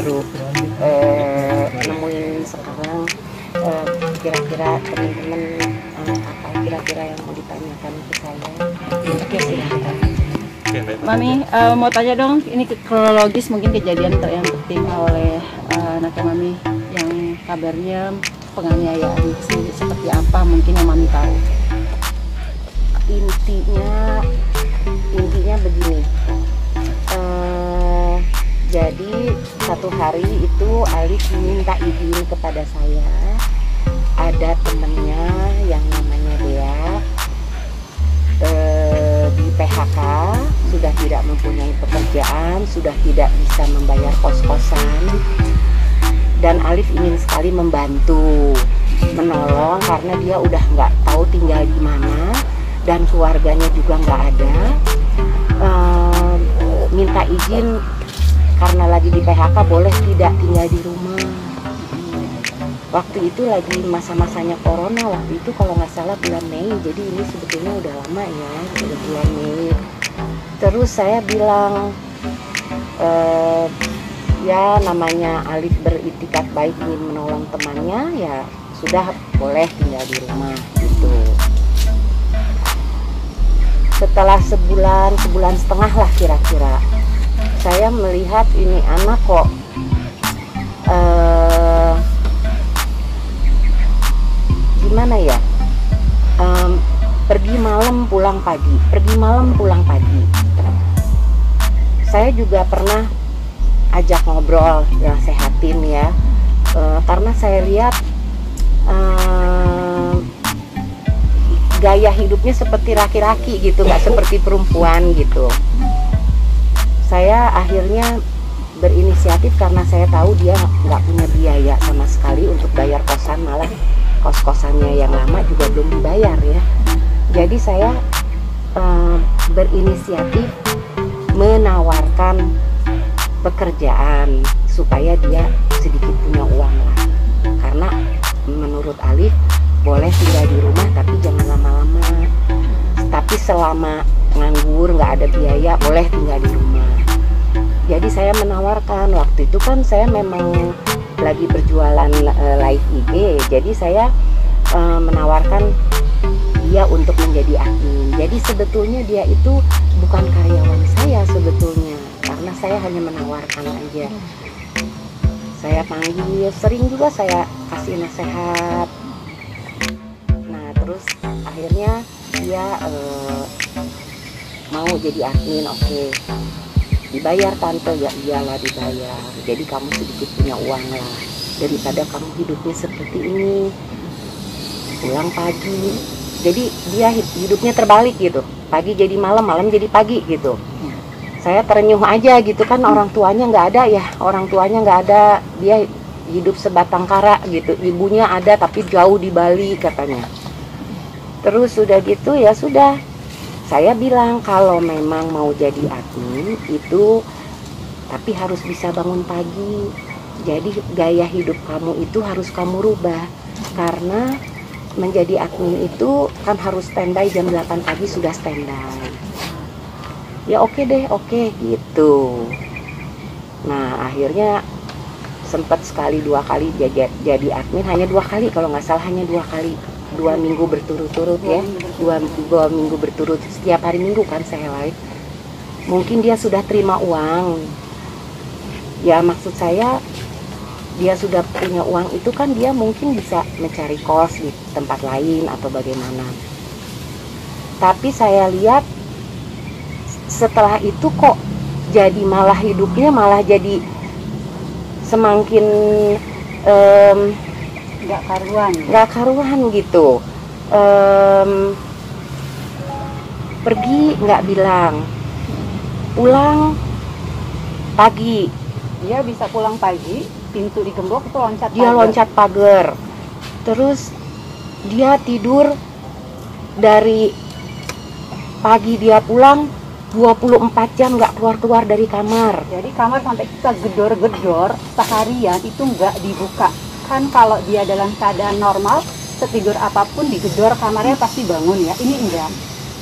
baru nemuin sekarang. Kira-kira teman-teman apa kira-kira yang mau ditanyakan ke saya? Oke, silakan. Mami, mau tanya dong, ini kronologis mungkin kejadian yang tertimpa oleh anak Mami yang kabarnya penganiayaan seperti apa mungkin yang Mami tahu? Intinya begini. Jadi satu hari itu Alif minta izin kepada saya. Ada temennya yang namanya Dea di PHK, sudah tidak mempunyai pekerjaan, sudah tidak bisa membayar kos-kosan, dan Alif ingin sekali membantu, menolong karena dia udah nggak tahu tinggal di mana dan keluarganya juga nggak ada. Minta izin karena lagi di PHK boleh tidak tinggal di rumah. Waktu itu lagi masa-masanya corona, waktu itu kalau nggak salah bulan Mei, jadi ini sebetulnya udah lama ya, udah bulan Mei. Terus saya bilang, ya namanya Alif beritikat baik ingin menolong temannya, ya sudah boleh tinggal di rumah gitu. Setelah sebulan setengah lah kira-kira, saya melihat ini anak kok gimana ya, pergi malam pulang pagi, pergi malam pulang pagi. Saya juga pernah ajak ngobrol, nasehatin ya, karena saya lihat gaya hidupnya seperti laki-laki gitu, nggak seperti perempuan gitu. Saya akhirnya berinisiatif karena saya tahu dia nggak punya biaya sama sekali untuk bayar kosan, malah kos-kosannya yang lama juga belum dibayar ya. Jadi saya berinisiatif menawarkan pekerjaan supaya dia sedikit punya uang lah. Karena menurut Alif boleh tinggal di rumah tapi jangan lama-lama. Tapi selama nganggur nggak ada biaya boleh tinggal di rumah. Jadi saya menawarkan, waktu itu kan saya memang lagi berjualan live IG, jadi saya menawarkan dia untuk menjadi admin. Jadi sebetulnya dia itu bukan karyawan saya sebetulnya, karena saya hanya menawarkan aja. Saya panggil, sering juga saya kasih nasihat. Nah terus akhirnya dia mau jadi admin. Oke, dibayar tante, ya iyalah dibayar. Jadi kamu sedikit punya uang lah, daripada kamu hidupnya seperti ini, pulang pagi. Jadi dia hidupnya terbalik gitu, pagi jadi malam, malam jadi pagi gitu. Saya terenyuh aja gitu kan, orang tuanya nggak ada ya, orang tuanya nggak ada, dia hidup sebatang kara gitu. Ibunya ada tapi jauh di Bali katanya. Terus sudah gitu ya sudah, saya bilang kalau memang mau jadi admin itu tapi harus bisa bangun pagi. Jadi gaya hidup kamu itu harus kamu rubah, karena menjadi admin itu kan harus standby jam 8 pagi sudah standby. Ya oke deh, oke gitu. Nah akhirnya sempat sekali dua kali jadi admin, hanya 2 kali kalau nggak salah, hanya 2 kali. 2 minggu berturut-turut ya, 2 minggu berturut, setiap hari Minggu kan saya live. Mungkin dia sudah terima uang, ya maksud saya dia sudah punya uang itu kan, dia mungkin bisa mencari kos di tempat lain atau bagaimana. Tapi saya lihat setelah itu kok jadi malah hidupnya malah jadi semakin nggak karuan gitu. Pergi nggak bilang, pulang pagi. Dia bisa pulang pagi, pintu digembok itu loncat. Dia loncat pagar. Terus dia tidur dari pagi, dia pulang 24 jam nggak keluar dari kamar. Jadi kamar sampai kita gedor-gedor seharian itu nggak dibuka. Kan kalau dia dalam keadaan normal, setidur apapun digedor kamarnya pasti bangun ya. Ini enggak.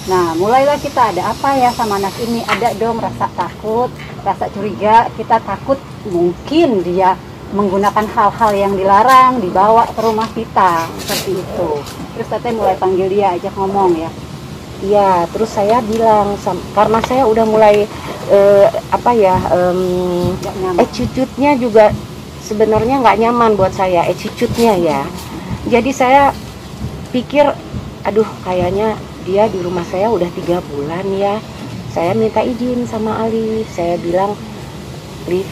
Nah, mulailah kita ada apa ya sama anak ini, ada dong rasa takut, rasa curiga, kita takut mungkin dia menggunakan hal-hal yang dilarang dibawa ke rumah kita, seperti itu. Terus teteh mulai panggil dia, ajak ngomong ya. Iya, terus saya bilang, karena saya udah mulai Nggak nyaman. attitude-nya juga sebenarnya nggak nyaman buat saya, attitude-nya ya. Jadi saya pikir, aduh kayaknya dia di rumah saya udah 3 bulan ya. Saya minta izin sama Alif, saya bilang, Alif,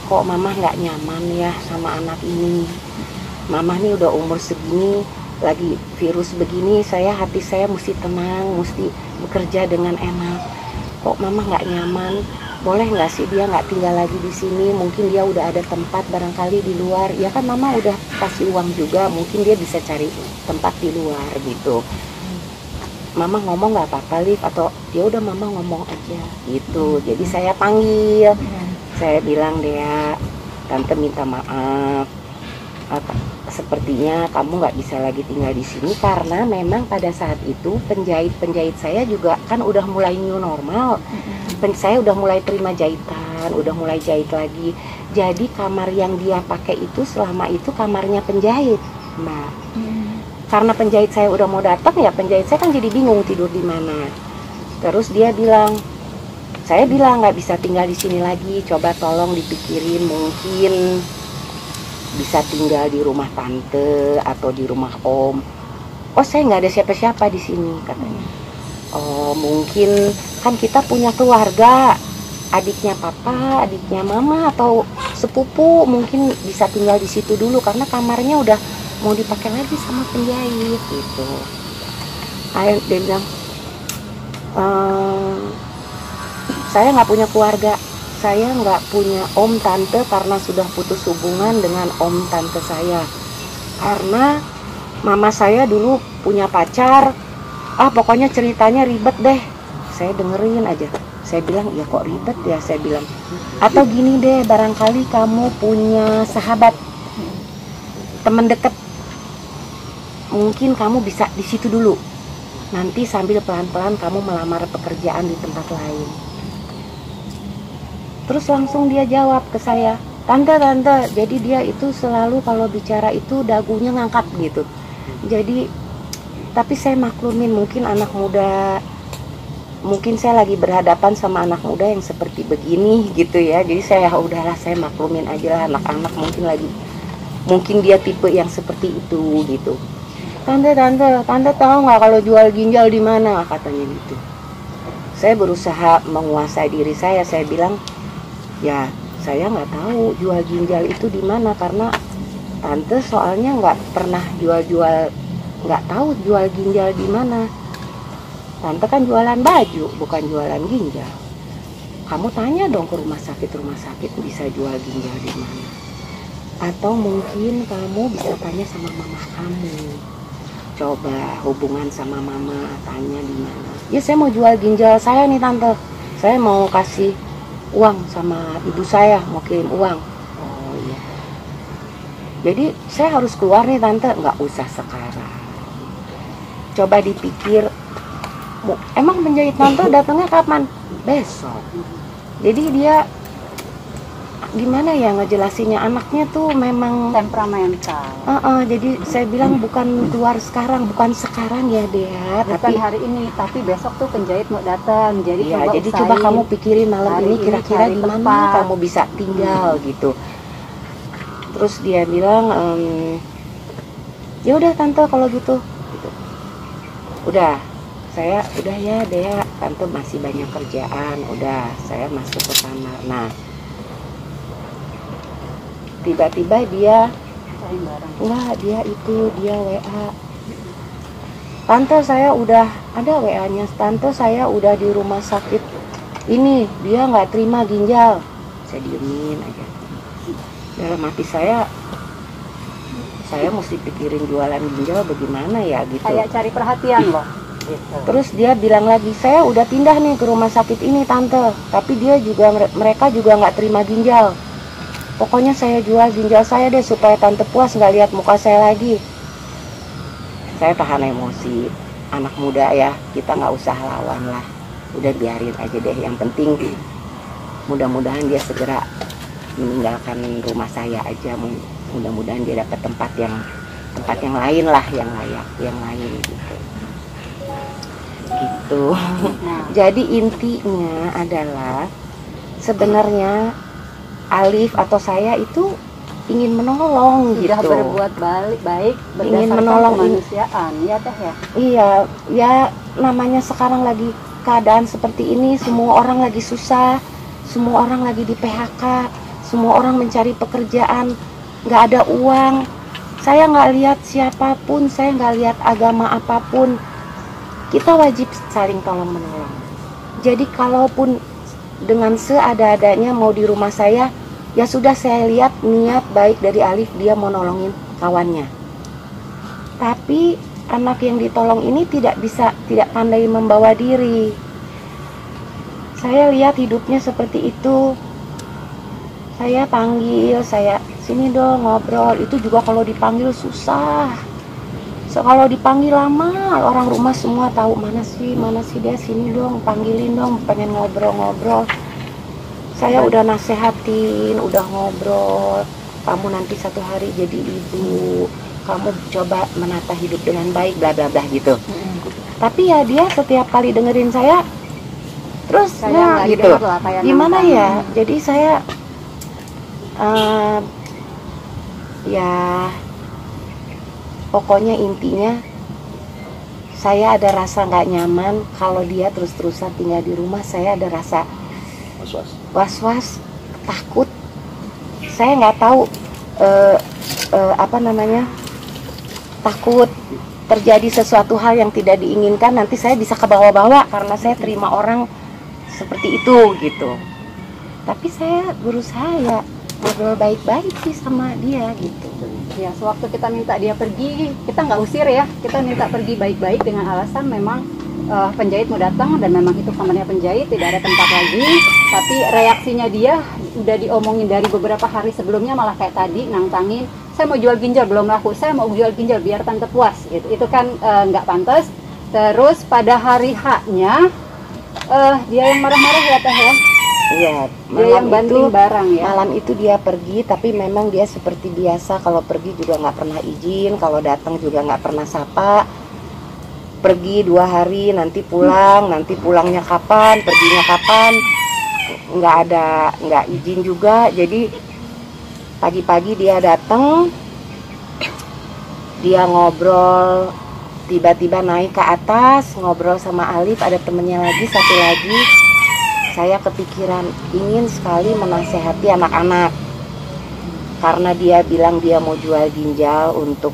kok mama nggak nyaman ya sama anak ini. Mama nih udah umur segini, lagi virus begini, hati saya mesti tenang, mesti bekerja dengan enak. Kok mama nggak nyaman? Boleh nggak sih dia nggak tinggal lagi di sini? Mungkin dia udah ada tempat barangkali di luar. Ya kan mama udah kasih uang juga, mungkin dia bisa cari tempat di luar gitu. Mama ngomong nggak apa-apa, Liv, atau ya udah mama ngomong aja gitu. Jadi saya panggil, saya bilang, Dea, tante minta maaf. Sepertinya kamu nggak bisa lagi tinggal di sini karena memang pada saat itu penjahit saya juga kan udah mulai new normal. Saya udah mulai terima jahitan, udah mulai jahit lagi. Jadi kamar yang dia pakai itu selama itu kamarnya penjahit, Mbak. Karena penjahit saya udah mau datang ya, penjahit saya kan jadi bingung tidur di mana. Terus dia bilang, saya bilang nggak bisa tinggal di sini lagi. Coba tolong dipikirin, mungkin bisa tinggal di rumah tante atau di rumah om. Oh, saya nggak ada siapa-siapa di sini katanya. Oh, mungkin kan kita punya keluarga, adiknya papa, adiknya mama atau sepupu, mungkin bisa tinggal di situ dulu karena kamarnya udah mau dipakai lagi sama penjahit gitu. Dia bilang, saya nggak punya keluarga, saya nggak punya om tante karena sudah putus hubungan dengan om tante saya. Karena mama saya dulu punya pacar, pokoknya ceritanya ribet deh. Saya dengerin aja. Saya bilang, ya kok ribet ya, saya bilang. Atau gini deh, barangkali kamu punya sahabat, teman dekat. Mungkin kamu bisa di situ dulu. Nanti sambil pelan-pelan kamu melamar pekerjaan di tempat lain. Terus langsung dia jawab ke saya, tante, jadi dia itu selalu kalau bicara itu dagunya ngangkat gitu. Jadi, tapi saya maklumin mungkin anak muda, mungkin saya lagi berhadapan sama anak muda yang seperti begini gitu ya. Jadi saya udahlah, saya maklumin aja lah, anak-anak mungkin dia tipe yang seperti itu gitu. Tante tahu nggak kalau jual ginjal di mana, katanya gitu. Saya berusaha menguasai diri saya bilang, ya saya nggak tahu jual ginjal itu di mana karena tante soalnya nggak pernah jual, nggak tahu jual ginjal di mana. Tante kan jualan baju, bukan jualan ginjal. Kamu tanya dong ke rumah sakit bisa jual ginjal di mana. Atau mungkin kamu bisa tanya sama mama kamu. Coba hubungan sama mama, tanya di mana. Ya saya mau jual ginjal saya nih tante. Saya mau kasih uang sama ibu saya, mau kirim uang. Oh iya. Jadi saya harus keluar nih tante, nggak usah sekarang. Coba dipikir, emang penjahit tante datangnya kapan? Besok. Jadi dia gimana ya ngejelasinnya, anaknya tuh memang Temperamental. Jadi saya bilang bukan keluar sekarang, bukan sekarang ya Dea, Bukan tapi hari ini, tapi besok tuh penjahit mau datang. Jadi ya, jadi coba kamu pikirin malam hari ini kira-kira cari di mana tempat. kamu bisa tinggal gitu. Terus dia bilang, ya udah tante kalau gitu. Udah, saya udah ya Dea, tante masih banyak kerjaan. Udah, saya masuk ke kamar. Nah, tiba-tiba dia dia WA, tante saya udah ada WA-nya, tante saya udah di rumah sakit ini, dia nggak terima ginjal. Saya diemin aja. Dalam hati saya mesti pikirin jualan ginjal bagaimana ya gitu. Kayak cari perhatian loh gitu. Terus dia bilang lagi, saya udah pindah nih ke rumah sakit ini tante, tapi mereka juga nggak terima ginjal. Pokoknya saya jual ginjal saya deh supaya tante puas nggak lihat muka saya lagi. Saya tahan emosi. anak muda ya, kita nggak usah lawan lah, udah biarin aja deh. Yang penting mudah-mudahan dia segera meninggalkan rumah saya aja. Mudah-mudahan dia dapat tempat yang lain lah, yang layak, yang lain gitu. Gitu. Jadi intinya adalah sebenarnya Alif atau saya itu ingin menolong Sudah gitu. berbuat baik Ingin berdasarkan menolong kemanusiaan, ya teh ya. Iya, ya namanya sekarang lagi keadaan seperti ini, semua orang lagi susah, semua orang lagi di PHK, semua orang mencari pekerjaan, nggak ada uang. Saya nggak lihat siapapun, saya nggak lihat agama apapun. Kita wajib saling tolong menolong. Jadi kalaupun dengan seada-adanya mau di rumah saya, ya sudah, saya lihat niat baik dari Alif, dia mau nolongin kawannya. Tapi anak yang ditolong ini tidak pandai membawa diri. Saya lihat hidupnya seperti itu. Saya panggil, saya sini dong ngobrol. Itu juga kalau dipanggil susah. Kalau dipanggil lama, orang rumah semua tahu mana sih dia, sini dong, panggilin dong, pengen ngobrol-ngobrol. Saya udah nasehatin, udah ngobrol. Kamu nanti satu hari jadi ibu, kamu coba menata hidup dengan baik, bla bla bla gitu. Tapi ya dia setiap kali dengerin saya, terus nah gitu. Gimana ya? Jadi saya ya pokoknya intinya saya ada rasa nggak nyaman kalau dia terus-terusan tinggal di rumah. Saya ada rasa was-was, takut. Saya nggak tahu takut terjadi sesuatu hal yang tidak diinginkan, nanti saya bisa kebawa-bawa karena saya terima orang seperti itu gitu. Tapi saya berusaha ya ngobrol baik-baik sih sama dia gitu. Ya, sewaktu kita minta dia pergi, kita nggak usir ya, kita minta pergi baik-baik dengan alasan memang penjahit mau datang dan memang itu kamarnya penjahit, tidak ada tempat lagi. Tapi reaksinya dia udah diomongin dari beberapa hari sebelumnya, malah kayak tadi nantangin, saya mau jual ginjal belum laku, saya mau jual ginjal biar tante puas gitu. Itu kan nggak pantas. Terus pada hari H-nya dia yang marah-marah ya teh ya. Iya, dia yang banting barang ya. Malam itu dia pergi, tapi memang dia seperti biasa, kalau pergi juga nggak pernah izin, kalau datang juga nggak pernah sapa. Pergi 2 hari, nanti pulang, nanti pulangnya kapan, perginya kapan, nggak izin juga. Jadi pagi-pagi dia datang, dia ngobrol, tiba-tiba naik ke atas, ngobrol sama Alif, ada temennya lagi, satu lagi. Saya kepikiran ingin sekali menasehati anak-anak karena dia bilang dia mau jual ginjal untuk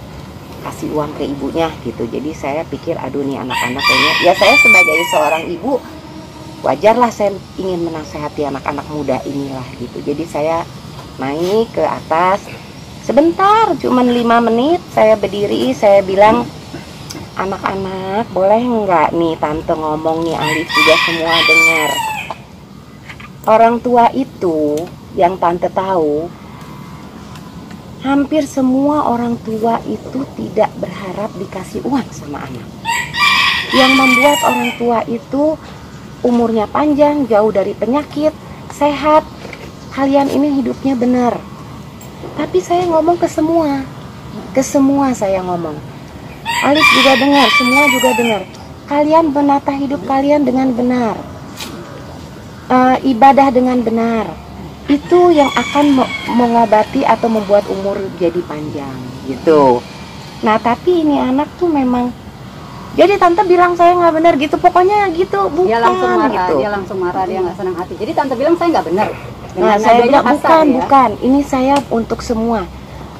kasih uang ke ibunya gitu. Jadi saya pikir aduh nih anak-anak kayaknya, ya saya sebagai seorang ibu wajarlah saya ingin menasehati anak-anak muda inilah gitu. Jadi saya naik ke atas sebentar, cuman 5 menit, saya berdiri, saya bilang, anak-anak boleh nggak nih tante ngomong nih, Alif juga semua dengar. Orang tua itu yang tante tahu, hampir semua orang tua itu tidak berharap dikasih uang sama anak. Yang membuat orang tua itu umurnya panjang, jauh dari penyakit, sehat, kalian ini hidupnya benar. Tapi saya ngomong ke semua saya ngomong. Alif juga dengar, semua juga dengar. Kalian menata hidup kalian dengan benar. Ibadah dengan benar, itu yang akan mengobati atau membuat umur jadi panjang gitu. Nah tapi ini anak tuh memang, jadi tante bilang saya nggak benar gitu, pokoknya gitu, bukan dia langsung marah, gitu. Dia langsung marah, dia nggak senang hati. Jadi tante bilang saya nggak benar. Nah saya bilang bukan, ini saya untuk semua.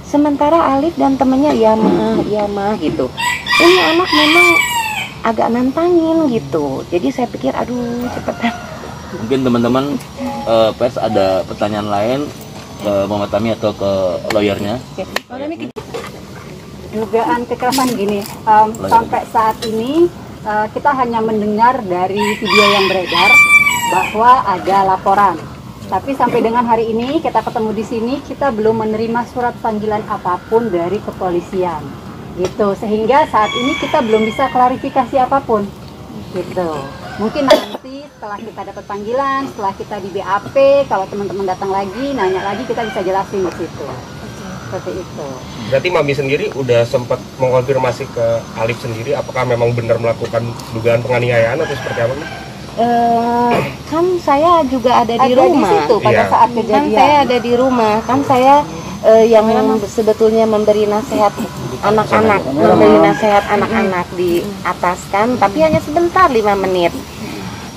Sementara Alif dan temennya ya mah gitu. Ini anak memang agak nantangin gitu. Jadi saya pikir aduh cepetan. Mungkin teman-teman pers ada pertanyaan lain ke Mama Tami atau ke lawyernya. Dugaan kekerasan gini, sampai saat ini kita hanya mendengar dari video yang beredar bahwa ada laporan. Tapi sampai dengan hari ini kita ketemu di sini, kita belum menerima surat panggilan apapun dari kepolisian. gitu. Sehingga saat ini kita belum bisa klarifikasi apapun gitu. Mungkin nanti setelah kita dapat panggilan, setelah kita di BAP, kalau teman-teman datang lagi, nanya lagi, kita bisa jelasin di situ. Seperti itu. Berarti Mami sendiri udah sempat mengkonfirmasi ke Alif sendiri apakah memang benar melakukan dugaan penganiayaan atau seperti apa? Kan saya juga ada di Ada rumah. di situ pada Iya. saat Kan kejadian. saya ada di rumah. Kan saya yang sebetulnya memberi nasihat anak-anak, memberi nasihat anak-anak di atas kan, tapi hanya sebentar 5 menit.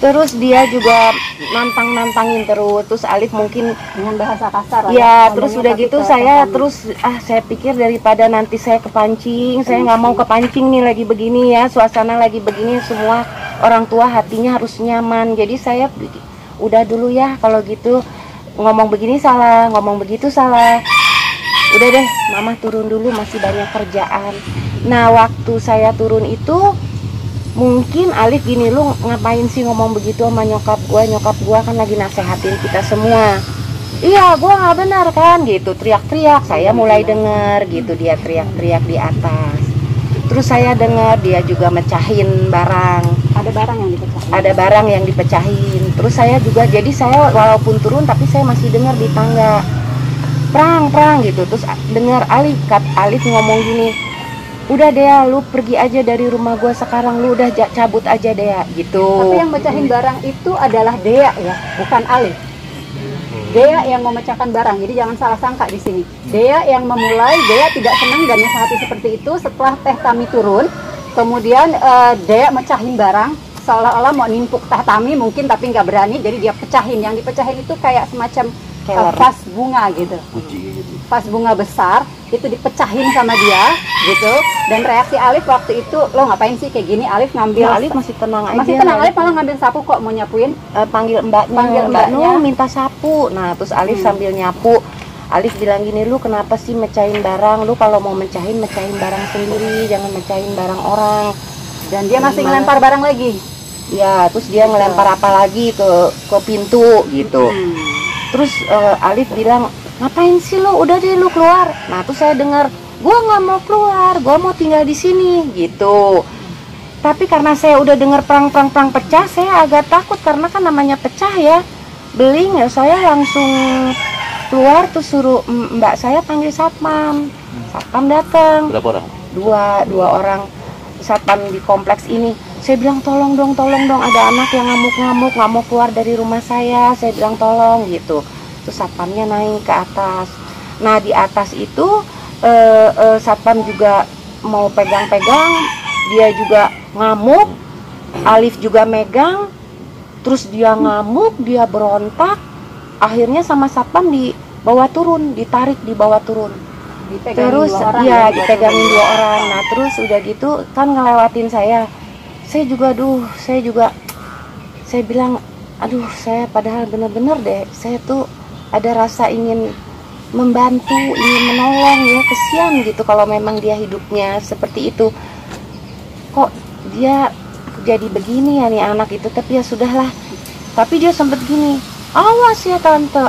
Terus dia juga nantang-nantangin terus Alif mungkin Dengan bahasa kasar. ya, ngomongnya terus udah tapi gitu ke saya kami. terus saya pikir daripada nanti saya kepancing, saya nggak mau kepancing nih lagi begini ya, suasana lagi begini, semua orang tua hatinya harus nyaman. Jadi saya udah dulu ya, kalau gitu ngomong begini salah, ngomong begitu salah. Udah deh, mama turun dulu, masih banyak kerjaan. Nah, waktu saya turun itu mungkin Alif gini, lu ngapain sih ngomong begitu sama nyokap gua kan lagi nasehatin kita semua. Iya, gua nggak benar kan gitu, teriak-teriak. Saya mulai dengar gitu, dia teriak-teriak di atas. Terus saya dengar dia juga mecahin barang. Ada barang yang dipecahin. Ada barang yang dipecahin. Terus saya juga, jadi saya walaupun turun tapi saya masih dengar di tangga, prang gitu. Terus dengar Alif ngomong gini, udah Dea, lu pergi aja dari rumah gua sekarang, lu udah cabut aja Dea gitu. Tapi yang mecahin barang itu adalah Dea ya, bukan Alif. Dea yang memecahkan barang, jadi jangan salah sangka di sini. Dea yang memulai, Dea tidak senang dan nasihati seperti itu. Setelah Teh Tami turun, kemudian Dea mecahin barang, seolah-olah mau nimpuk Teh Tami mungkin, tapi nggak berani, jadi dia pecahin. Yang dipecahin itu kayak semacam vas bunga gitu, vas bunga besar, itu dipecahin sama dia gitu. Dan reaksi Alif waktu itu, lo ngapain sih kayak gini? Alif ngambil, Ya, Alif masih tenang aja. masih tenang. Alif malah ngambil sapu kok mau nyapuin. Panggil mbaknya, Panggil Mbak mbaknya. Nur minta sapu. Nah, terus Alif sambil nyapu, Alif bilang gini, lu kenapa sih mecahin barang? Lu kalau mau mecahin barang sendiri, jangan mecahin barang orang. Dan dia masih ngelempar barang lagi. Ya, terus dia ngelempar apa lagi ke pintu gitu. Terus Alif bilang, ngapain sih lu? Udah deh lu keluar. Nah, terus saya dengar, gua nggak mau keluar, gua mau tinggal di sini gitu. Tapi karena saya udah dengar prang pecah, saya agak takut karena kan namanya pecah ya, beling ya. Saya langsung keluar, terus suruh mbak saya panggil satpam. Satpam datang. Berapa orang? Dua orang satpam di kompleks ini. Saya bilang tolong dong, ada anak yang ngamuk-ngamuk, nggak mau keluar dari rumah saya. Saya bilang tolong gitu. Terus satpamnya naik ke atas. Nah, di atas itu satpam juga mau pegang-pegang, dia juga ngamuk, Alif juga megang, terus dia ngamuk, dia berontak. Akhirnya sama satpam dibawa turun, ditarik dibawa turun. Dipegangin Terus dua orang ya buat dipegangin turun. 2 orang. Nah, terus udah gitu kan ngelewatin saya. Saya bilang, aduh, saya padahal bener-bener deh, saya tuh ada rasa ingin membantu, ingin menolong ya, kesian gitu kalau memang dia hidupnya seperti itu. Kok dia jadi begini ya nih anak itu, tapi ya sudahlah. Tapi dia sempet gini, awas ya tante.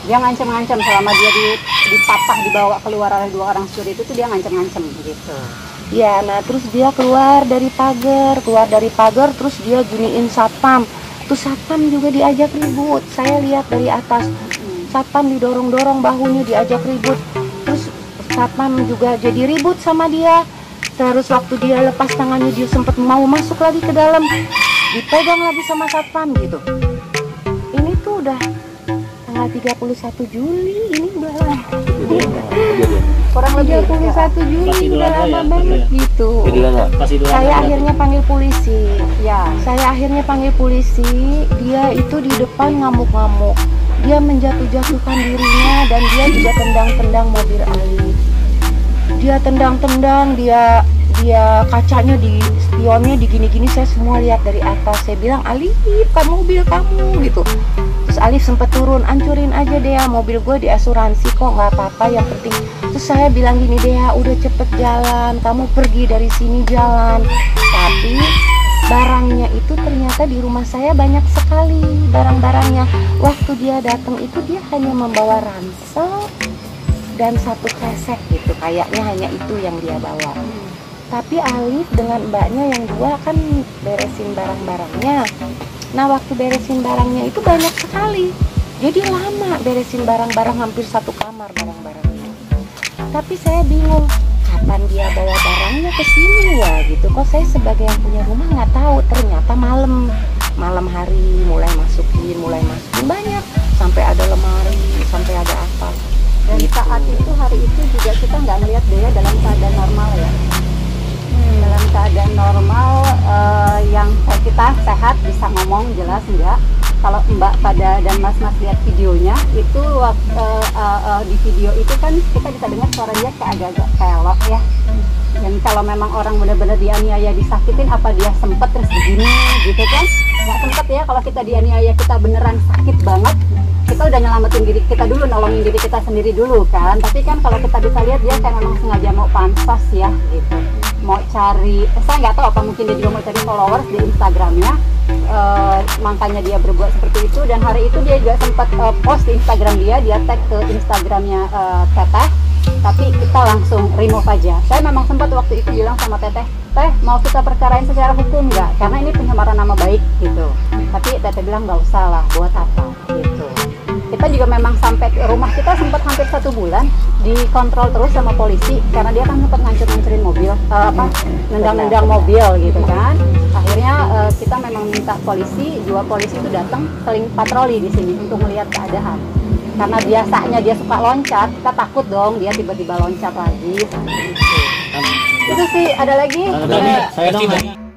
Dia ngancam-ngancam selama dia dipapah, dibawa keluar oleh 2 orang security itu, dia ngancam-ngancam gitu. Ya, nah terus dia keluar dari pagar, terus dia giniin satpam. Terus satpam juga diajak ribut. Saya lihat dari atas, satpam didorong-dorong bahunya, diajak ribut. Terus satpam juga jadi ribut sama dia. Terus waktu dia lepas tangannya, dia sempat mau masuk lagi ke dalam, dipegang lagi sama satpam gitu. Ini tuh udah tanggal 31 Juli, ini udah Kurang lebih 31 Juli, udah lama banget gitu. Pasti Saya akhirnya panggil polisi. ya. Saya akhirnya panggil polisi. Dia itu di depan ngamuk-ngamuk. Dia menjatuh-jatuhkan dirinya dan dia juga tendang-tendang mobil Alif. Dia tendang-tendang, dia kacanya di spionnya digini-gini, saya semua lihat dari atas. Saya bilang, Alif, kan mobil kamu gitu. Terus Alif sempat turun, ancurin aja Dea, mobil gue diasuransi kok, nggak apa-apa, yang penting. Terus saya bilang gini, Dea, udah cepet jalan, kamu pergi dari sini jalan. Tapi barangnya itu ternyata di rumah saya banyak sekali barang-barangnya. Waktu dia datang itu dia hanya membawa ransel dan satu kresek gitu, kayaknya hanya itu yang dia bawa. Tapi Alif dengan mbaknya yang dua kan beresin barang-barangnya. Nah waktu beresin barangnya itu banyak sekali, jadi lama beresin barang-barang, hampir satu kamar barang-barangnya. Tapi saya bingung, kapan dia bawa barangnya ke sini ya gitu. Kok saya sebagai yang punya rumah nggak tahu. Ternyata malam hari mulai masukin banyak, sampai ada lemari, sampai ada apa. Dan saat itu, hari itu juga kita nggak melihat dia dalam keadaan normal ya. Dalam keadaan normal yang kita sehat, bisa ngomong jelas enggak. Kalau Mbak pada dan Mas-mas lihat videonya itu di video itu kan kita bisa dengar suara dia kayak agak-agak pelok ya. Dan kalau memang orang benar-benar dianiaya, disakitin, apa dia sempet terus begini gitu kan? Nggak sempet ya. Kalau kita dianiaya, kita beneran sakit banget, kita udah nyelamatin diri kita dulu, nolongin diri kita sendiri dulu kan. Tapi kan kalau kita bisa lihat dia kayak memang sengaja mau pansos ya gitu, mau cari, saya nggak tahu apa mungkin dia juga mau cari followers di Instagramnya, makanya dia berbuat seperti itu. Dan hari itu dia juga sempat post di Instagram dia tag ke Instagramnya Teteh, tapi kita langsung remove aja. Saya memang sempat waktu itu bilang sama Teteh, Teh mau kita perkarain secara hukum nggak, karena ini pencemaran nama baik gitu. Tapi Teteh bilang nggak usah lah, buat apa gitu. Kita juga memang sampai ke rumah kita sempat hampir 1 bulan dikontrol terus sama polisi, karena dia kan sempat ngancurin mobil, nendang mobil gitu kan. Akhirnya kita memang minta polisi, 2 polisi itu datang saling patroli di sini untuk melihat keadaan. Karena biasanya dia suka loncat, kita takut dong dia tiba-tiba loncat lagi. Itu sih. Ada lagi? Saya dong.